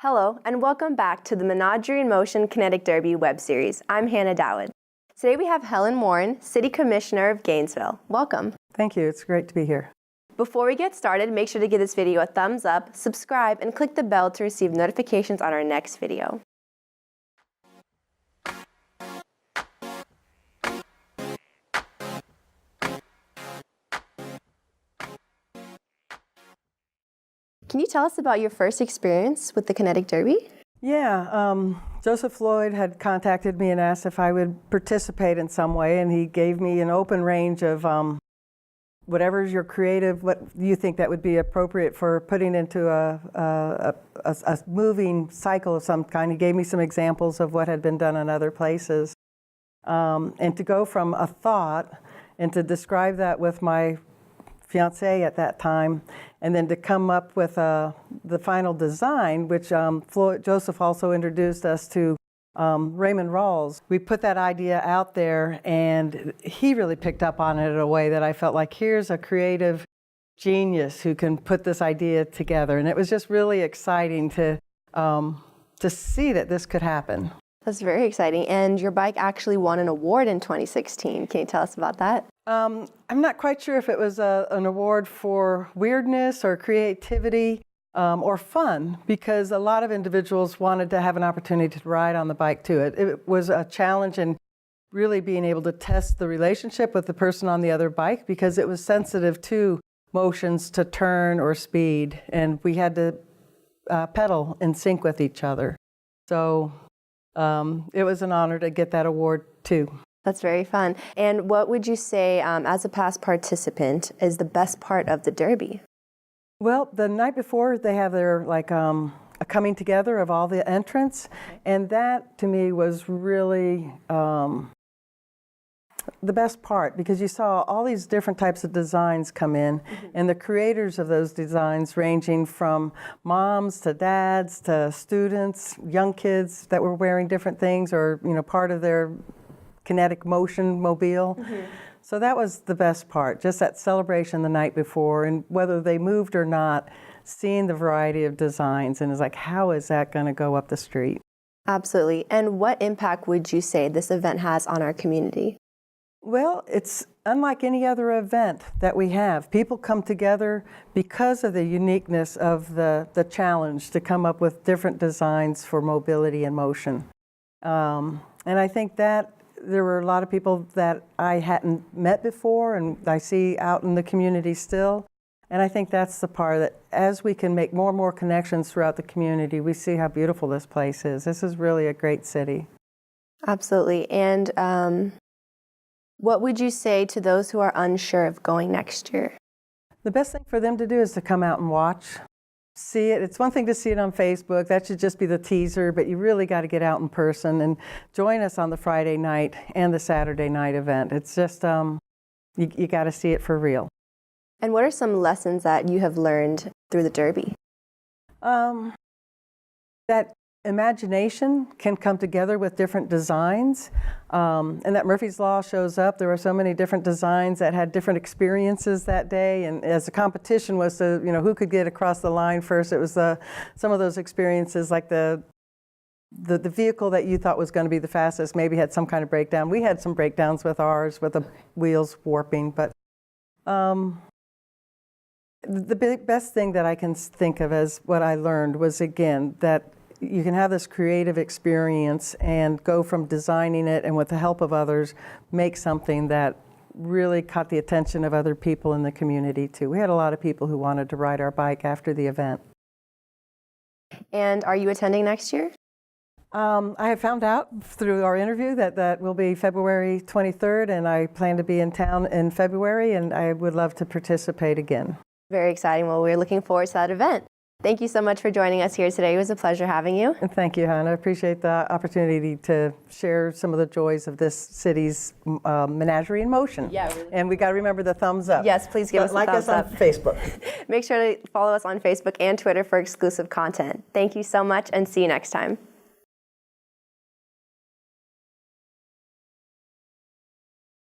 Hello, and welcome back to the Menagerie in Motion Kinetic Derby web series. I'm Hana Dawood. Today we have Helen Warren, City Commissioner of Gainesville. Welcome. Thank you. It's great to be here. Before we get started, make sure to give this video a thumbs up, subscribe, and click the bell to receive notifications on our next video. Can you tell us about your first experience with the Kinetic Derby? Yeah, Joseph Lloyd had contacted me and asked if I would participate in some way, and he gave me an open range of whatever's your creative, what you think that would be appropriate for putting into a moving cycle of some kind. He gave me some examples of what had been done in other places. And to go from a thought and to describe that with my fiancé at that time, and then to come up with the final design, which Joseph also introduced us to Raymond Rawls. We put that idea out there, and he really picked up on it in a way that I felt like, here's a creative genius who can put this idea together. And it was just really exciting to see that this could happen. That's very exciting. And your bike actually won an award in 2016. Can you tell us about that? I'm not quite sure if it was an award for weirdness or creativity or fun, because a lot of individuals wanted to have an opportunity to ride on the bike too. It was a challenge in really being able to test the relationship with the person on the other bike, because it was sensitive to motions to turn or speed, and we had to pedal in sync with each other. So it was an honor to get that award too. That's very fun. And what would you say, as a past participant, is the best part of the Derby? Well, the night before, they have their a coming together of all the entrants, and that to me was really the best part, because you saw all these different types of designs come in, and the creators of those designs ranging from moms to dads to students, young kids that were wearing different things, or part of their kinetic motion mobile. So that was the best part, just that celebration the night before, and whether they moved or not, seeing the variety of designs, and it's like, how is that going to go up the street? Absolutely. And what impact would you say this event has on our community? Well, it's unlike any other event that we have. People come together because of the uniqueness of the challenge to come up with different designs for mobility and motion. And I think that there were a lot of people that I hadn't met before, and I see out in the community still. And I think that's the part that, as we can make more and more connections throughout the community, we see how beautiful this place is. This is really a great city. Absolutely. And what would you say to those who are unsure of going next year? The best thing for them to do is to come out and watch. See it. It's one thing to see it on Facebook. That should just be the teaser, but you really got to get out in person and join us on the Friday night and the Saturday night event. It's just, you got to see it for real. And what are some lessons that you have learned through the Derby? That imagination can come together with different designs, and that Murphy's Law shows up. There were so many different designs that had different experiences that day, and as the competition was to, who could get across the line first, it was some of those experiences, like the vehicle that you thought was going to be the fastest maybe had some kind of breakdown. We had some breakdowns with ours, with the wheels warping, but the best thing that I can think of as what I learned was, again, that you can have this creative experience and go from designing it and, with the help of others, make something that really caught the attention of other people in the community too. We had a lot of people who wanted to ride our bike after the event. And are you attending next year? I have found out through our interview that will be February 23rd, and I plan to be in town in February, and I would love to participate again. Very exciting. Well, we're looking forward to that event. Thank you so much for joining us here today. It was a pleasure having you. And thank you, Hannah. I appreciate the opportunity to share some of the joys of this city's menagerie in motion. Yeah, really. And we got to remember the thumbs up. Yes, please give us a thumbs up. Like us on Facebook. Make sure to follow us on Facebook and Twitter for exclusive content. Thank you so much, and see you next time.